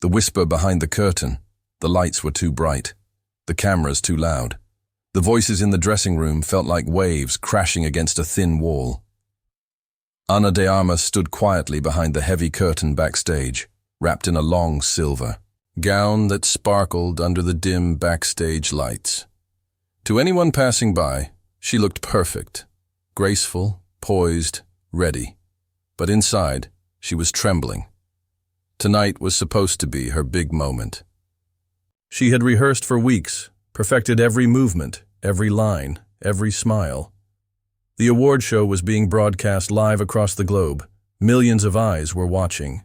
The whisper behind the curtain. The lights were too bright. The cameras too loud. The voices in the dressing room felt like waves crashing against a thin wall. Ana de Armas stood quietly behind the heavy curtain backstage, wrapped in a long silver gown that sparkled under the dim backstage lights. To anyone passing by, she looked perfect, graceful, poised, ready. But inside, she was trembling. Tonight was supposed to be her big moment. She had rehearsed for weeks, perfected every movement, every line, every smile. The award show was being broadcast live across the globe. Millions of eyes were watching.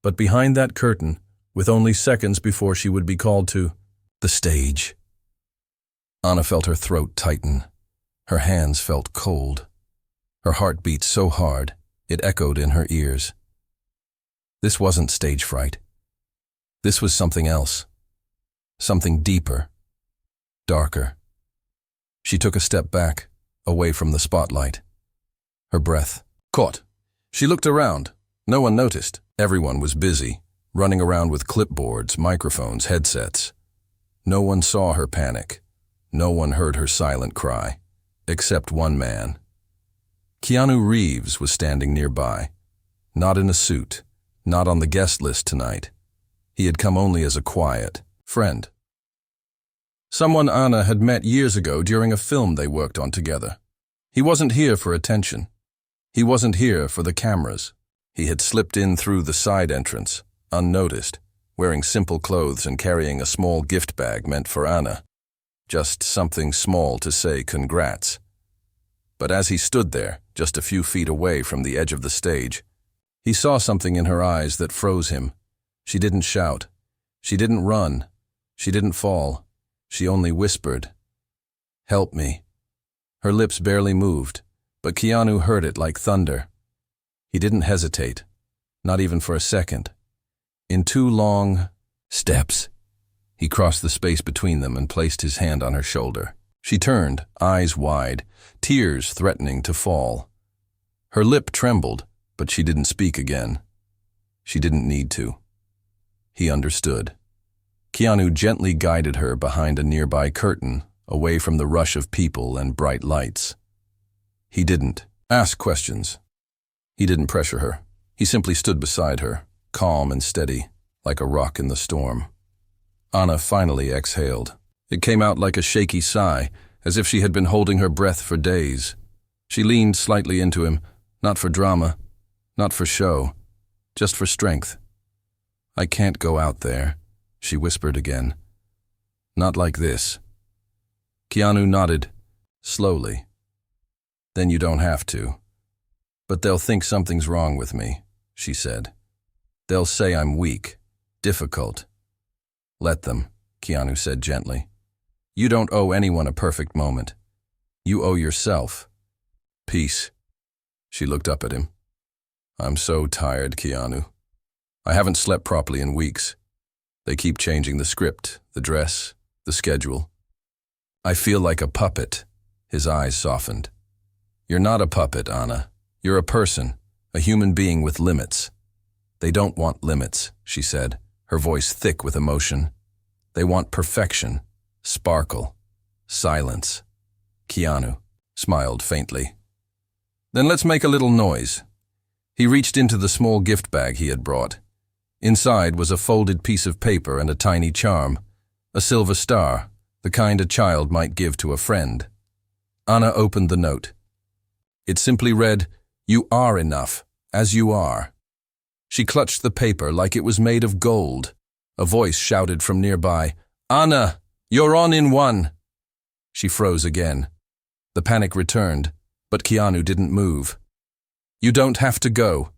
But behind that curtain, with only seconds before she would be called to the stage, Ana felt her throat tighten. Her hands felt cold. Her heart beat so hard, it echoed in her ears. This wasn't stage fright. This was something else. Something deeper, darker. She took a step back, away from the spotlight. Her breath caught. She looked around. No one noticed. Everyone was busy, running around with clipboards, microphones, headsets. No one saw her panic. No one heard her silent cry, except one man. Keanu Reeves was standing nearby, not in a suit, not on the guest list tonight. He had come only as a quiet friend. Someone Ana had met years ago during a film they worked on together. He wasn't here for attention. He wasn't here for the cameras. He had slipped in through the side entrance, unnoticed, wearing simple clothes and carrying a small gift bag meant for Ana. Just something small to say congrats. But as he stood there, just a few feet away from the edge of the stage, he saw something in her eyes that froze him. She didn't shout. She didn't run. She didn't fall. She only whispered, "Help me." Her lips barely moved, but Keanu heard it like thunder. He didn't hesitate, not even for a second. In 2 long steps, he crossed the space between them and placed his hand on her shoulder. She turned, eyes wide, tears threatening to fall. Her lip trembled, but she didn't speak again. She didn't need to. He understood. Keanu gently guided her behind a nearby curtain, away from the rush of people and bright lights. He didn't ask questions. He didn't pressure her. He simply stood beside her, calm and steady, like a rock in the storm. Ana finally exhaled. It came out like a shaky sigh, as if she had been holding her breath for days. She leaned slightly into him, not for drama, not for show, just for strength. "I can't go out there," she whispered again. "Not like this." Keanu nodded, slowly. "Then you don't have to. But they'll think something's wrong with me," she said. "They'll say I'm weak, difficult." "Let them," Keanu said gently. "You don't owe anyone a perfect moment. You owe yourself peace." She looked up at him. "I'm so tired, Keanu. I haven't slept properly in weeks. They keep changing the script, the dress, the schedule. I feel like a puppet." His eyes softened. "You're not a puppet, Ana. You're a person, a human being with limits." "They don't want limits," she said, her voice thick with emotion. "They want perfection, sparkle, silence." Keanu smiled faintly. "Then let's make a little noise." He reached into the small gift bag he had brought. Inside was a folded piece of paper and a tiny charm, a silver star, the kind a child might give to a friend. Ana opened the note. It simply read, "You are enough, as you are." She clutched the paper like it was made of gold. A voice shouted from nearby, "Ana, you're on in 1." She froze again. The panic returned, but Keanu didn't move. "You don't have to go,"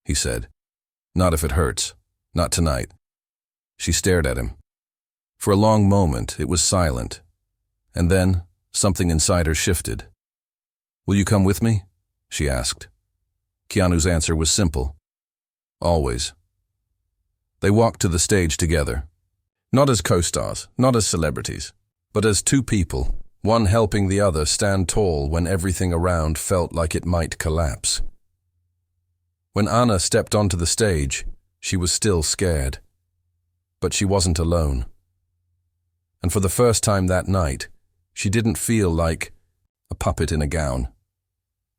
he said. "Not if it hurts. Not tonight." She stared at him. For a long moment, it was silent. And then, something inside her shifted. "Will you come with me?" she asked. Keanu's answer was simple. "Always." They walked to the stage together. Not as co-stars, not as celebrities, but as 2 people, one helping the other stand tall when everything around felt like it might collapse. When Ana stepped onto the stage, she was still scared. But she wasn't alone. And for the first time that night, she didn't feel like a puppet in a gown.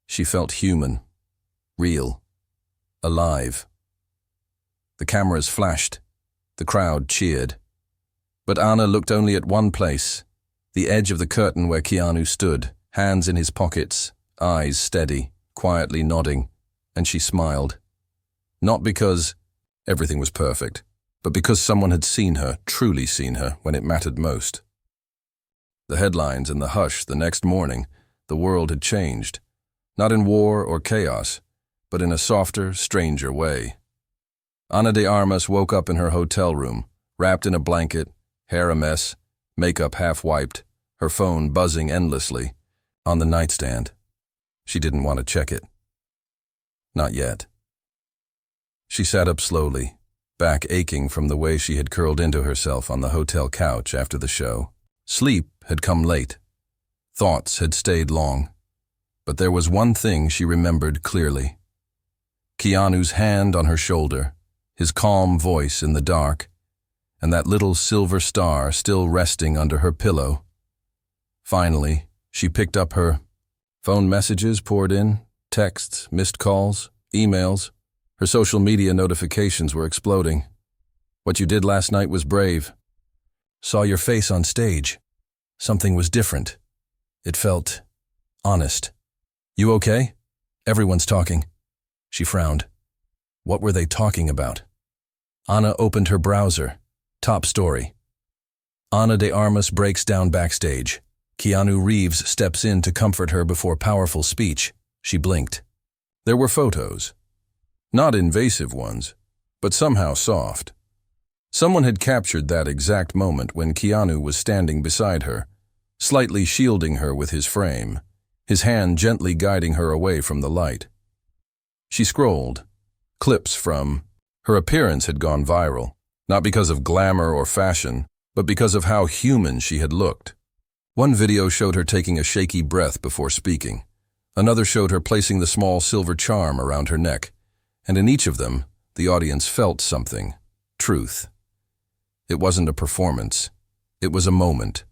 She felt human, real, alive. The cameras flashed. The crowd cheered. But Anna looked only at one place, the edge of the curtain where Keanu stood, hands in his pockets, eyes steady, quietly nodding, and she smiled. Not because everything was perfect, but because someone had seen her, truly seen her, when it mattered most. The headlines and the hush the next morning, the world had changed, not in war or chaos, but in a softer, stranger way. Ana de Armas woke up in her hotel room, wrapped in a blanket, hair a mess, makeup half wiped, her phone buzzing endlessly, on the nightstand. She didn't want to check it. Not yet. She sat up slowly, back aching from the way she had curled into herself on the hotel couch after the show. Sleep had come late. Thoughts had stayed long. But there was one thing she remembered clearly. Keanu's hand on her shoulder, his calm voice in the dark, and that little silver star still resting under her pillow. Finally, she picked up her phone. Messages poured in, texts, missed calls, emails. Her social media notifications were exploding. What you did last night was brave. Saw your face on stage. Something was different. It felt honest. You okay? Everyone's talking. She frowned. What were they talking about? Ana opened her browser. Top story. Ana de Armas breaks down backstage. Keanu Reeves steps in to comfort her before powerful speech. She blinked. There were photos. Not invasive ones, but somehow soft. Someone had captured that exact moment when Keanu was standing beside her, slightly shielding her with his frame, his hand gently guiding her away from the light. She scrolled. Clips from. Her appearance had gone viral, not because of glamour or fashion, but because of how human she had looked. One video showed her taking a shaky breath before speaking. Another showed her placing the small silver charm around her neck, and in each of them, the audience felt something. Truth. It wasn't a performance. It was a moment.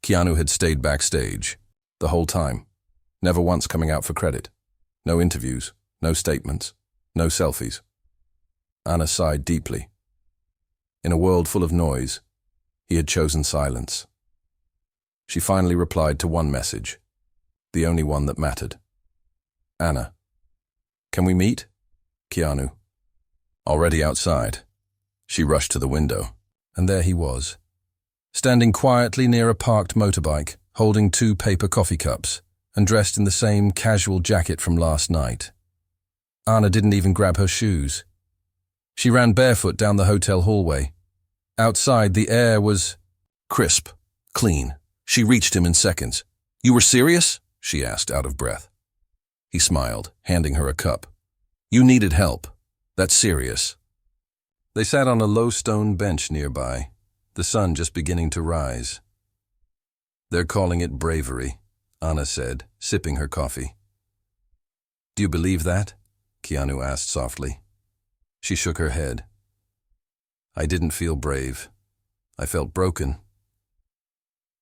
Keanu had stayed backstage, the whole time, never once coming out for credit. No interviews, no statements, no selfies. Anna sighed deeply. In a world full of noise, he had chosen silence. She finally replied to one message, the only one that mattered. Anna. Can we meet? Keanu. Already outside. She rushed to the window, and there he was, standing quietly near a parked motorbike, holding 2 paper coffee cups, and dressed in the same casual jacket from last night. Anna didn't even grab her shoes. She ran barefoot down the hotel hallway. Outside, the air was crisp, clean. She reached him in seconds. You were serious? She asked, out of breath. He smiled, handing her a cup. You needed help. That's serious. They sat on a low stone bench nearby, the sun just beginning to rise. They're calling it bravery, Anna said, sipping her coffee. Do you believe that? Keanu asked softly. She shook her head. I didn't feel brave. I felt broken.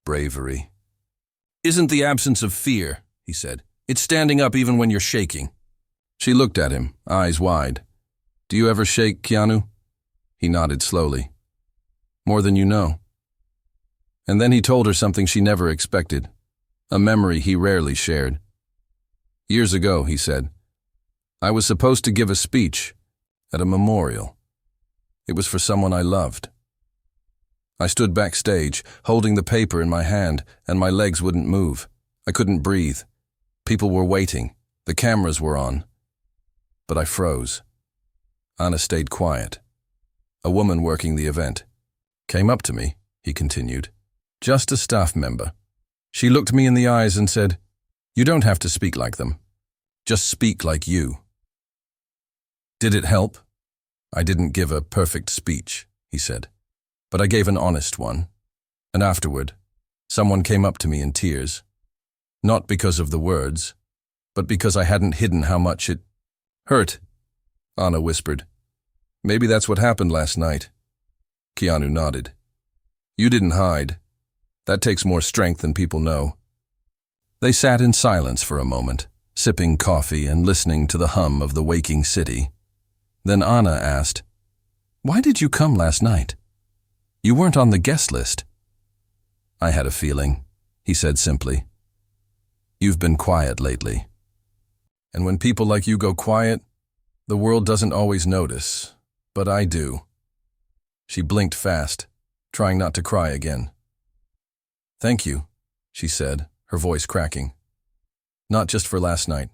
Bravery isn't the absence of fear, he said. It's standing up even when you're shaking. She looked at him, eyes wide. Do you ever shake, Keanu? He nodded slowly. More than you know. And then he told her something she never expected, a memory he rarely shared. Years ago, he said, I was supposed to give a speech at a memorial. It was for someone I loved. I stood backstage, holding the paper in my hand, and my legs wouldn't move. I couldn't breathe. People were waiting. The cameras were on. But I froze. Anna stayed quiet. A woman working the event came up to me, he continued. Just a staff member. She looked me in the eyes and said, You don't have to speak like them. Just speak like you. Did it help? I didn't give a perfect speech, he said, but I gave an honest one. And afterward, someone came up to me in tears. Not because of the words, but because I hadn't hidden how much it hurt, Anna whispered. Maybe that's what happened last night. Keanu nodded. You didn't hide. That takes more strength than people know. They sat in silence for a moment, sipping coffee and listening to the hum of the waking city. Then Anna asked, "Why did you come last night? You weren't on the guest list." "I had a feeling," he said simply. "You've been quiet lately. And when people like you go quiet, the world doesn't always notice, but I do." She blinked fast, trying not to cry again. "Thank you," she said, her voice cracking. "Not just for last night,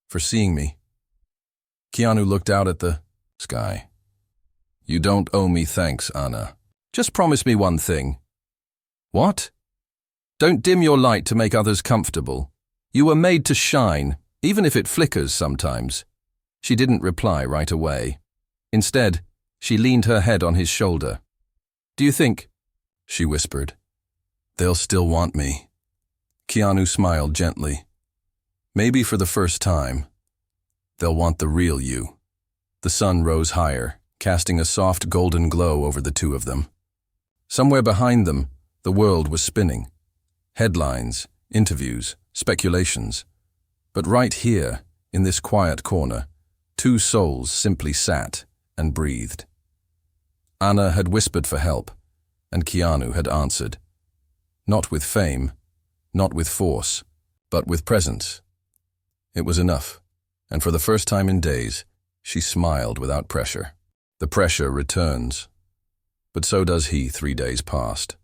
for seeing me." Keanu looked out at the sky. "You don't owe me thanks, Anna. Just promise me one thing." "What?" "Don't dim your light to make others comfortable. You were made to shine, even if it flickers sometimes." She didn't reply right away. Instead, she leaned her head on his shoulder. "Do you think," she whispered, "they'll still want me?" Keanu smiled gently. "Maybe for the first time, they'll want the real you." The sun rose higher, casting a soft golden glow over the two of them. Somewhere behind them, the world was spinning. Headlines, interviews, speculations. But right here, in this quiet corner, two souls simply sat and breathed. Anna had whispered for help, and Keanu had answered. Not with fame, not with force, but with presence. It was enough, and for the first time in days, she smiled without pressure. The pressure returns, but so does he 3 days past.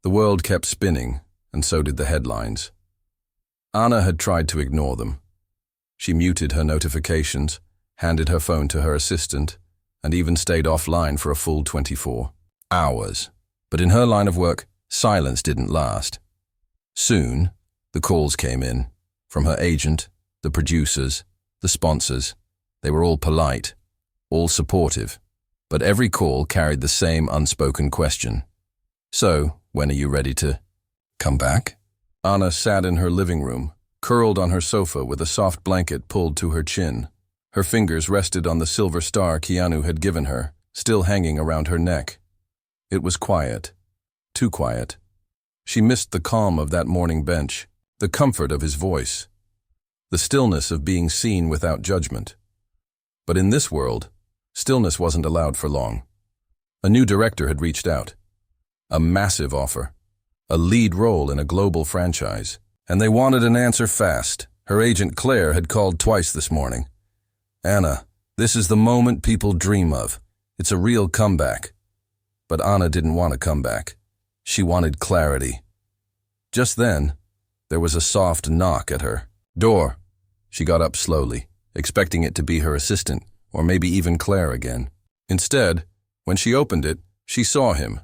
The world kept spinning, and so did the headlines. Anna had tried to ignore them. She muted her notifications, handed her phone to her assistant, and even stayed offline for a full 24 hours. But in her line of work, silence didn't last. Soon, the calls came in, from her agent, the producers, the sponsors. They were all polite, all supportive, but every call carried the same unspoken question. "So, when are you ready to come back?" Anna sat in her living room, curled on her sofa with a soft blanket pulled to her chin. Her fingers rested on the silver star Keanu had given her, still hanging around her neck. It was quiet, too quiet. She missed the calm of that morning bench, the comfort of his voice, the stillness of being seen without judgment. But in this world, stillness wasn't allowed for long. A new director had reached out. A massive offer. A lead role in a global franchise. And they wanted an answer fast. Her agent Claire had called twice this morning. "Anna, this is the moment people dream of. It's a real comeback." But Anna didn't want a comeback. She wanted clarity. Just then, there was a soft knock at her door. She got up slowly, expecting it to be her assistant, or maybe even Claire again. Instead, when she opened it, she saw him,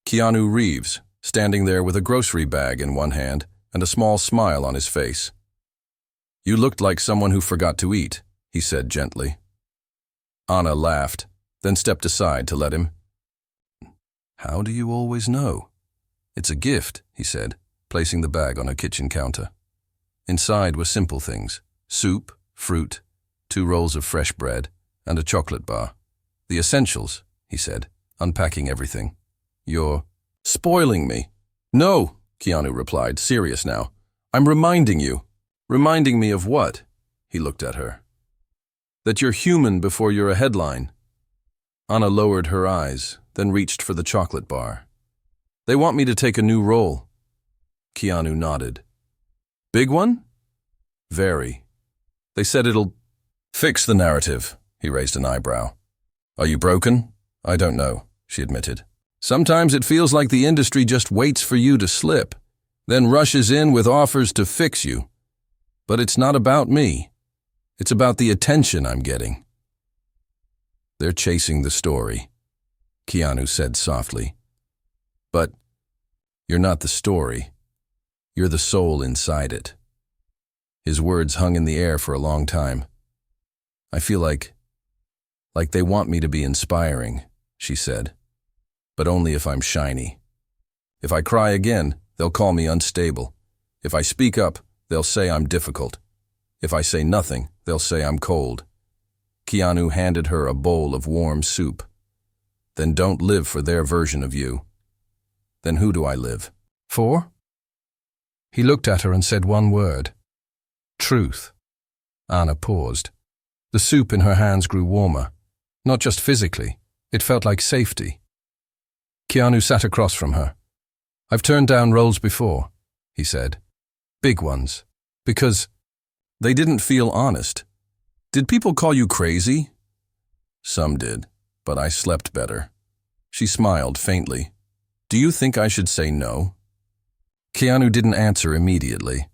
Keanu Reeves, standing there with a grocery bag in one hand and a small smile on his face. "You looked like someone who forgot to eat," he said gently. Anna laughed, then stepped aside to let him. "How do you always know?" "It's a gift," he said, placing the bag on her kitchen counter. Inside were simple things: soup, fruit, 2 rolls of fresh bread, and a chocolate bar. "The essentials," he said, unpacking everything. "You're spoiling me." "No," Keanu replied, serious now. "I'm reminding you." "Reminding me of what?" He looked at her. "That you're human before you're a headline." Anna lowered her eyes, then reached for the chocolate bar. "They want me to take a new role." Keanu nodded. "Big one?" "Very. They said it'll fix the narrative." He raised an eyebrow. "Are you broken?" "I don't know," she admitted. "Sometimes it feels like the industry just waits for you to slip, then rushes in with offers to fix you. But it's not about me. It's about the attention I'm getting." "They're chasing the story," Keanu said softly. "But you're not the story. You're the soul inside it." His words hung in the air for a long time. "I feel like they want me to be inspiring," she said. "But only if I'm shiny. If I cry again, they'll call me unstable. If I speak up, they'll say I'm difficult. If I say nothing, they'll say I'm cold." Keanu handed her a bowl of warm soup. then don't live for their version of you. Then who do I live for? He looked at her and said one word. Truth. Anna paused. The soup in her hands grew warmer. Not just physically, it felt like safety. Keanu sat across from her. I've turned down roles before, he said. Big ones. Because they didn't feel honest. Did people call you crazy? Some did, but I slept better. She smiled faintly. Do you think I should say no? Keanu didn't answer immediately.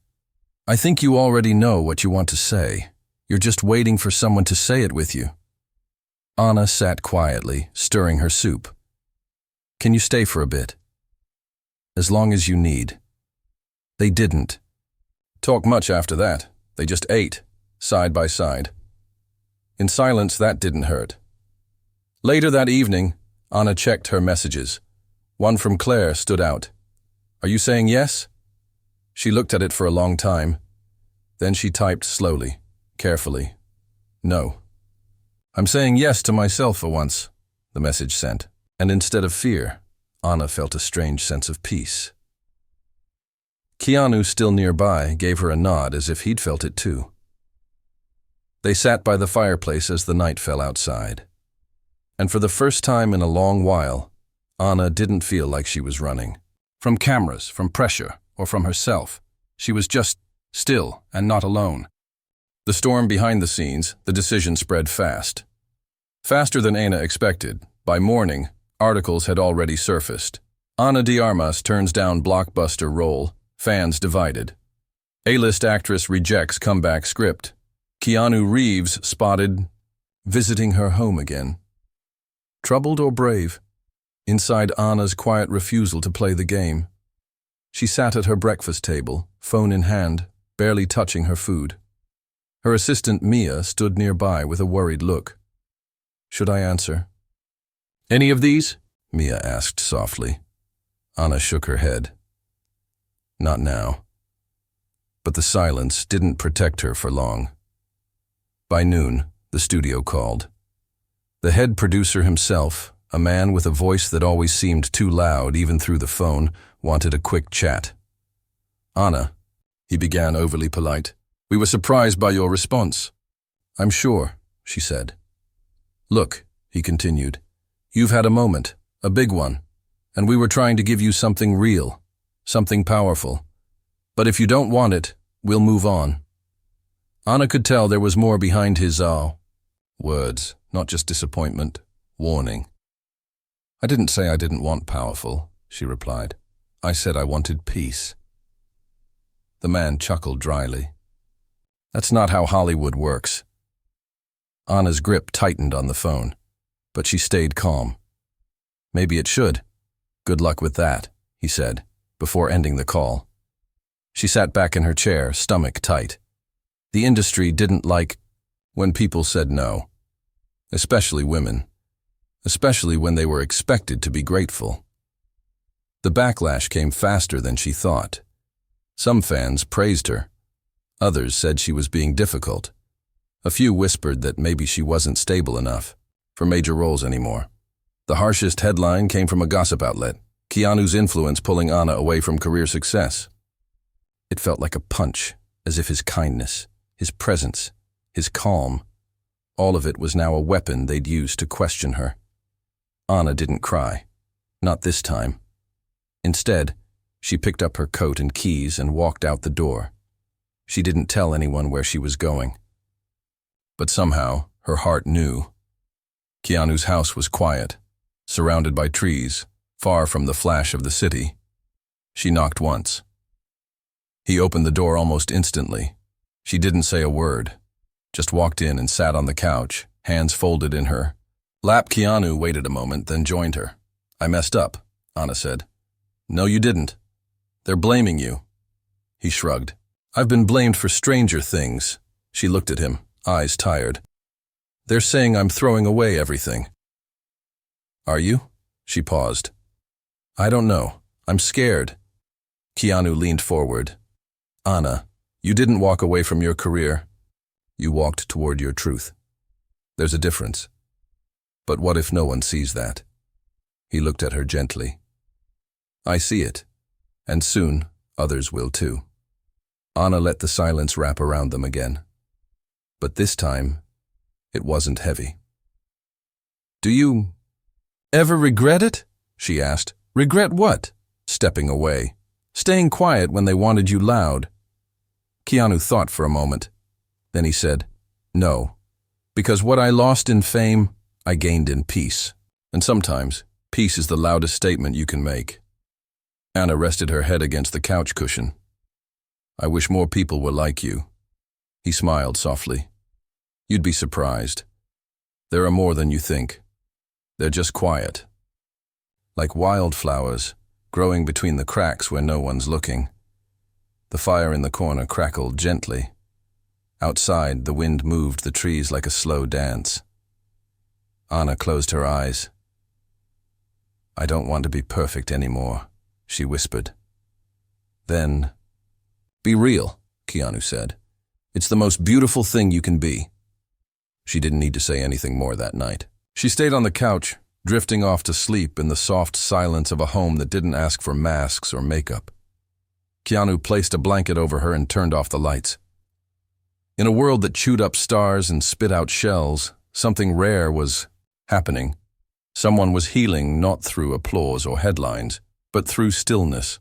I think you already know what you want to say. You're just waiting for someone to say it with you. Anna sat quietly, stirring her soup. Can you stay for a bit? As long as you need. They didn't talk much after that. They just ate, side by side. In silence, that didn't hurt. Later that evening, Anna checked her messages. One from Claire stood out. Are you saying yes? She looked at it for a long time. Then she typed slowly, carefully. No. I'm saying yes to myself for once, the message sent. And instead of fear, Anna felt a strange sense of peace. Keanu, still nearby, gave her a nod as if he'd felt it too. They sat by the fireplace as the night fell outside. And for the first time in a long while, Anna didn't feel like she was running. From cameras, from pressure, or from herself. She was just still and not alone. The storm behind the scenes, the decision spread fast. Faster than Anna expected. By morning, articles had already surfaced. Ana de Armas turns down blockbuster role, fans divided. A-list actress rejects comeback script. Keanu Reeves spotted visiting her home again. Troubled or brave? Inside Anna's quiet refusal to play the game. She sat at her breakfast table, phone in hand, barely touching her food. Her assistant Mia stood nearby with a worried look. Should I answer? Any of these? Mia asked softly. Anna shook her head. Not now. But the silence didn't protect her for long. By noon, the studio called. The head producer himself, a man with a voice that always seemed too loud even through the phone, wanted a quick chat. Anna, he began overly polite. We were surprised by your response. I'm sure, she said. Look, he continued, you've had a moment, a big one, and we were trying to give you something real, something powerful. But if you don't want it, we'll move on. Anna could tell there was more behind his words, not just disappointment, warning. I didn't say I didn't want powerful, she replied. I said I wanted peace. The man chuckled dryly. That's not how Hollywood works. Anna's grip tightened on the phone, but she stayed calm. Maybe it should. Good luck with that, he said, before ending the call. She sat back in her chair, stomach tight. The industry didn't like when people said no, especially women, especially when they were expected to be grateful. The backlash came faster than she thought. Some fans praised her. Others said she was being difficult. A few whispered that maybe she wasn't stable enough for major roles anymore. The harshest headline came from a gossip outlet, Keanu's influence pulling Anna away from career success. It felt like a punch, as if his kindness, his presence, his calm, all of it was now a weapon they'd use to question her. Anna didn't cry. Not this time. Instead, she picked up her coat and keys and walked out the door. She didn't tell anyone where she was going. But somehow, her heart knew. Keanu's house was quiet, surrounded by trees, far from the flash of the city. She knocked once. He opened the door almost instantly. She didn't say a word, just walked in and sat on the couch, hands folded in her lap. Keanu waited a moment, then joined her. I messed up, Anna said. No, you didn't. They're blaming you. He shrugged. I've been blamed for stranger things. She looked at him, eyes tired. They're saying I'm throwing away everything. Are you? She paused. I don't know. I'm scared. Keanu leaned forward. Anna, you didn't walk away from your career. You walked toward your truth. There's a difference. But what if no one sees that? He looked at her gently. I see it, and soon others will too. Anna let the silence wrap around them again. But this time, it wasn't heavy. Do you ever regret it? She asked. Regret what? Stepping away. Staying quiet when they wanted you loud. Keanu thought for a moment. Then he said, No, because what I lost in fame, I gained in peace. And sometimes, peace is the loudest statement you can make. Anna rested her head against the couch cushion. I wish more people were like you. He smiled softly. You'd be surprised. There are more than you think. They're just quiet. Like wildflowers, growing between the cracks where no one's looking. The fire in the corner crackled gently. Outside, the wind moved the trees like a slow dance. Anna closed her eyes. I don't want to be perfect anymore, she whispered. Then, be real, Keanu said. It's the most beautiful thing you can be. She didn't need to say anything more that night. She stayed on the couch, drifting off to sleep in the soft silence of a home that didn't ask for masks or makeup. Keanu placed a blanket over her and turned off the lights. In a world that chewed up stars and spit out shells, something rare was happening. Someone was healing not through applause or headlines, but through stillness,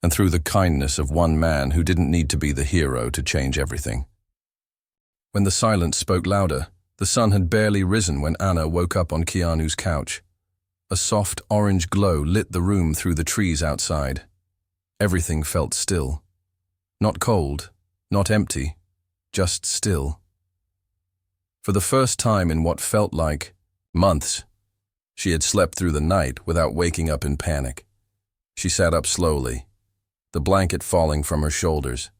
and through the kindness of one man who didn't need to be the hero to change everything. When the silence spoke louder, the sun had barely risen when Anna woke up on Keanu's couch. A soft orange glow lit the room through the trees outside. Everything felt still. Not cold, not empty, just still. For the first time in what felt like months, she had slept through the night without waking up in panic. She sat up slowly, the blanket falling from her shoulders.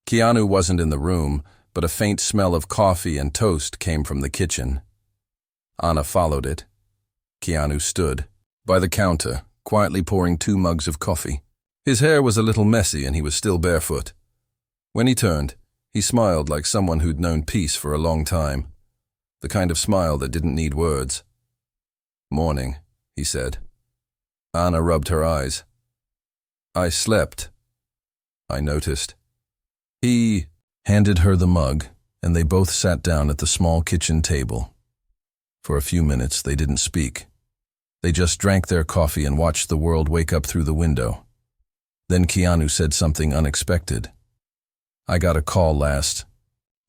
Keanu wasn't in the room, but a faint smell of coffee and toast came from the kitchen. Anna followed it. Keanu stood by the counter, quietly pouring 2 mugs of coffee. His hair was a little messy and he was still barefoot. When he turned, he smiled like someone who'd known peace for a long time, the kind of smile that didn't need words. Morning, he said. Anna rubbed her eyes. I slept. I noticed. He handed her the mug, and they both sat down at the small kitchen table. For a few minutes, they didn't speak. They just drank their coffee and watched the world wake up through the window. Then Keanu said something unexpected. I got a call last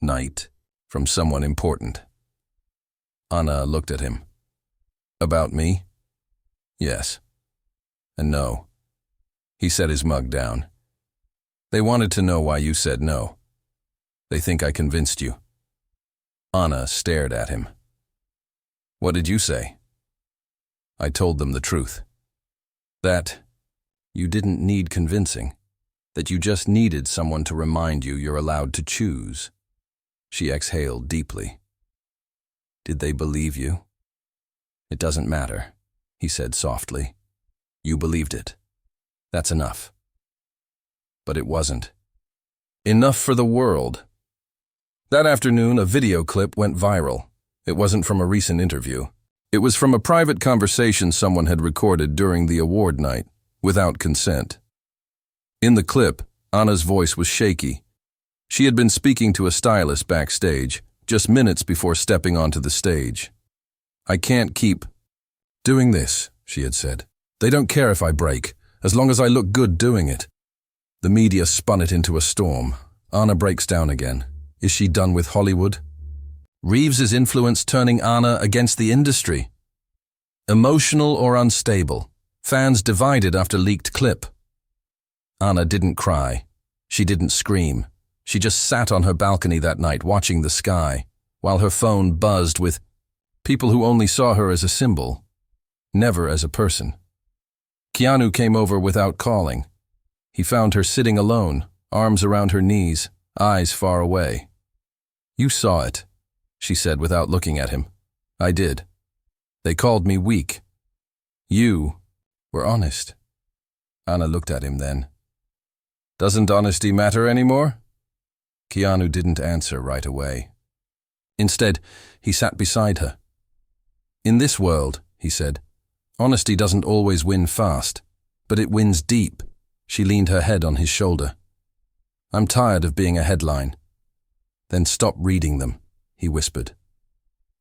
night from someone important. Anna looked at him. About me? Yes. And no. He set his mug down. They wanted to know why you said no. They think I convinced you. Anna stared at him. What did you say? I told them the truth. That you didn't need convincing. That you just needed someone to remind you you're allowed to choose. She exhaled deeply. Did they believe you? It doesn't matter, he said softly. You believed it. That's enough. But it wasn't. Enough for the world. That afternoon, a video clip went viral. It wasn't from a recent interview. It was from a private conversation someone had recorded during the award night, without consent. In the clip, Anna's voice was shaky. She had been speaking to a stylist backstage, just minutes before stepping onto the stage. I can't keep doing this, she had said. They don't care if I break, as long as I look good doing it. The media spun it into a storm. Anna breaks down again. Is she done with Hollywood? Reeves's influence turning Anna against the industry. Emotional or unstable. Fans divided after leaked clip. Anna didn't cry. She didn't scream. She just sat on her balcony that night watching the sky, while her phone buzzed with people who only saw her as a symbol, never as a person. Keanu came over without calling. He found her sitting alone, arms around her knees, eyes far away. You saw it, she said without looking at him. I did. They called me weak. You were honest. Anna looked at him then. Doesn't honesty matter anymore? Keanu didn't answer right away. Instead, he sat beside her. In this world, he said, Honesty doesn't always win fast, but it wins deep. She leaned her head on his shoulder. I'm tired of being a headline. Then stop reading them, he whispered.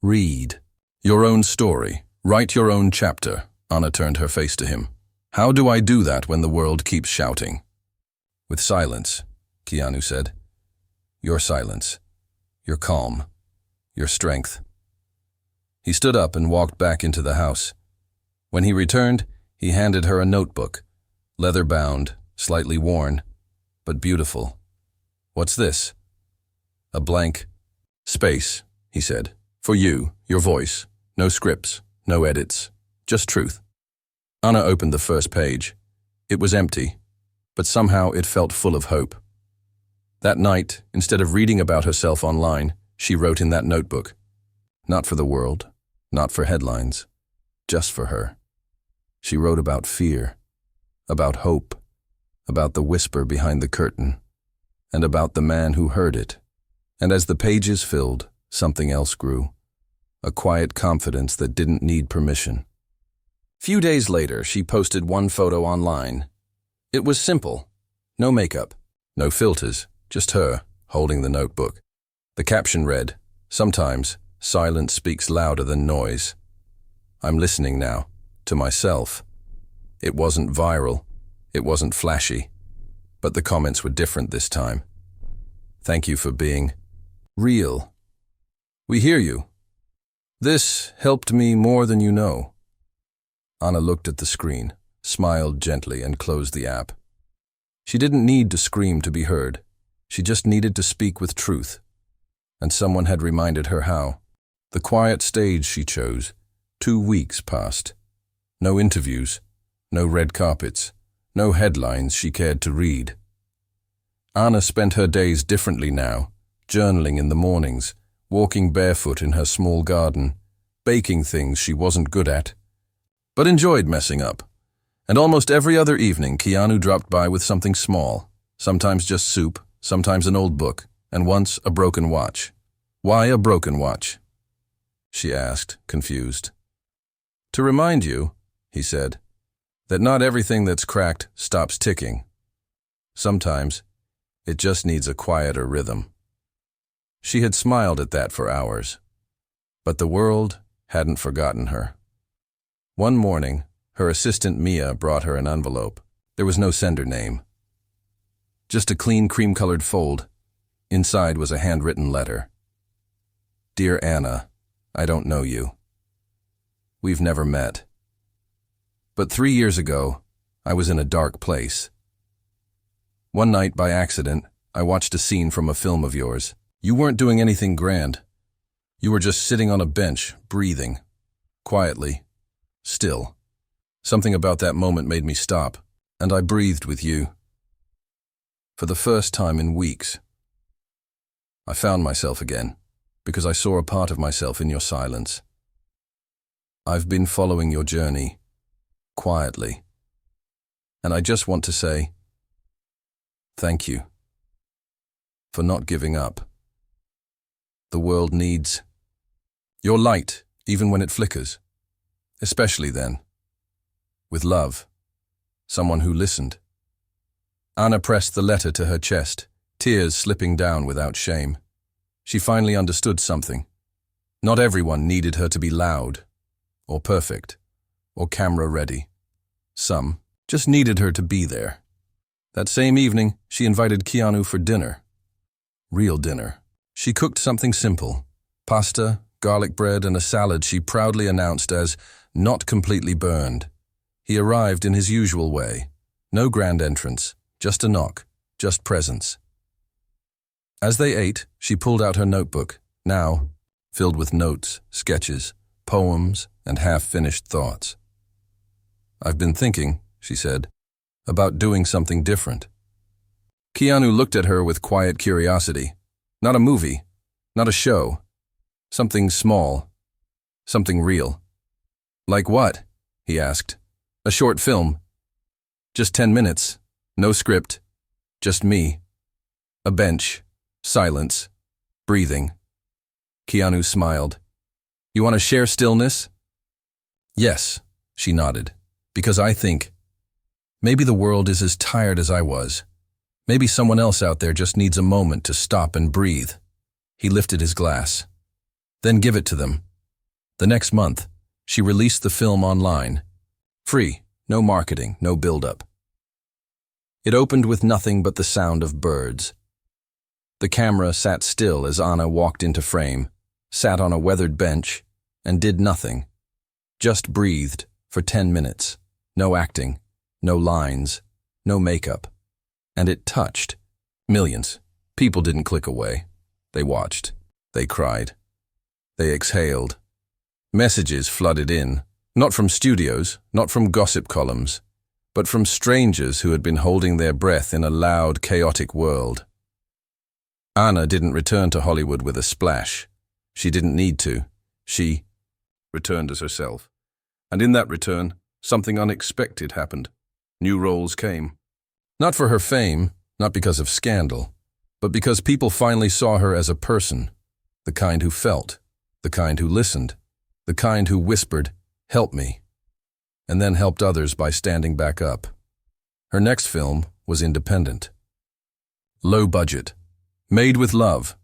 Read. Your own story. Write your own chapter. Anna turned her face to him. How do I do that when the world keeps shouting? With silence, Keanu said. Your silence. Your calm. Your strength. He stood up and walked back into the house. When he returned, he handed her a notebook, leather-bound, slightly worn, but beautiful. What's this? A blank space, he said. For you, your voice. No scripts, no edits, just truth. Anna opened the first page. It was empty, but somehow it felt full of hope. That night, instead of reading about herself online, she wrote in that notebook. Not for the world, not for headlines, just for her. She wrote about fear, about hope, about the whisper behind the curtain, and about the man who heard it. And as the pages filled, something else grew. A quiet confidence that didn't need permission. Few days later, she posted one photo online. It was simple. No makeup, no filters, just her, holding the notebook. The caption read, "Sometimes silence speaks louder than noise." I'm listening now, to myself. It wasn't viral, it wasn't flashy, but the comments were different this time. Thank you for being real. We hear you. This helped me more than you know. Anna looked at the screen, smiled gently, and closed the app. She didn't need to scream to be heard. She just needed to speak with truth. And someone had reminded her how. The quiet stage she chose. 2 weeks passed. No interviews, no red carpets, no headlines she cared to read. Anna spent her days differently now, journaling in the mornings, walking barefoot in her small garden, baking things she wasn't good at, but enjoyed messing up. And almost every other evening, Keanu dropped by with something small, sometimes just soup, sometimes an old book, and once a broken watch. Why a broken watch? She asked, confused. To remind you, he said, that not everything that's cracked stops ticking. Sometimes, it just needs a quieter rhythm. She had smiled at that for hours, but the world hadn't forgotten her. One morning, her assistant Mia brought her an envelope. There was no sender name. Just a clean cream-colored fold. Inside was a handwritten letter. Dear Anna, I don't know you. We've never met. But 3 years ago, I was in a dark place. One night, by accident, I watched a scene from a film of yours. You weren't doing anything grand. You were just sitting on a bench, breathing. Quietly. Still. Something about that moment made me stop, and I breathed with you. For the first time in weeks. I found myself again, because I saw a part of myself in your silence. I've been following your journey, quietly. And I just want to say, thank you. For not giving up. The world needs your light, even when it flickers. Especially then. With love. Someone who listened. Anna pressed the letter to her chest, tears slipping down without shame. She finally understood something. Not everyone needed her to be loud, or perfect, or camera-ready. Some just needed her to be there. That same evening, she invited Keanu for dinner. Real dinner. She cooked something simple. Pasta, garlic bread, and a salad she proudly announced as not completely burned. He arrived in his usual way. No grand entrance, just a knock, just presence. As they ate, she pulled out her notebook, now filled with notes, sketches, poems, and half-finished thoughts. I've been thinking, she said, about doing something different. Keanu looked at her with quiet curiosity. Not a movie, not a show. Something small, something real. Like what? He asked. A short film. Just 10 minutes, no script, just me. A bench, silence, breathing. Keanu smiled. You want to share stillness? Yes, She nodded. Because I think, maybe the world is as tired as I was. Maybe someone else out there just needs a moment to stop and breathe. He lifted his glass. Then give it to them. The next month, she released the film online. Free, no marketing, no build-up. It opened with nothing but the sound of birds. The camera sat still as Anna walked into frame, sat on a weathered bench, and did nothing. Just breathed for 10 minutes. No acting, no lines, no makeup. And it touched. Millions. People didn't click away. They watched. They cried. They exhaled. Messages flooded in, not from studios, not from gossip columns, but from strangers who had been holding their breath in a loud, chaotic world. Anna didn't return to Hollywood with a splash. She didn't need to. She returned as herself. And in that return, something unexpected happened. New roles came. Not for her fame, not because of scandal, but because people finally saw her as a person, the kind who felt, the kind who listened, the kind who whispered, "Help me," and then helped others by standing back up. Her next film was independent. Low budget, made with love,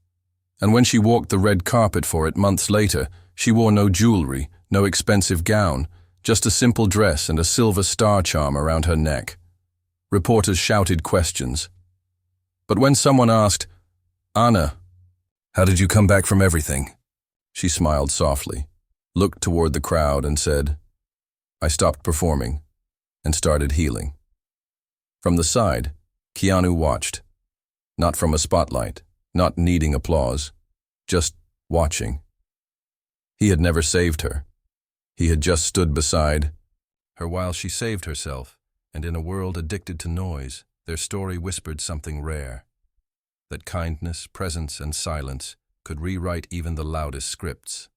and when she walked the red carpet for it months later, she wore no jewelry, no expensive gown, just a simple dress and a silver star charm around her neck. Reporters shouted questions. But when someone asked, "Anna, how did you come back from everything?" she smiled softly, looked toward the crowd and said, "I stopped performing and started healing." From the side, Keanu watched, not from a spotlight, not needing applause, just watching. He had never saved her. He had just stood beside her while she saved herself, and in a world addicted to noise, their story whispered something rare, that kindness, presence, and silence could rewrite even the loudest scripts.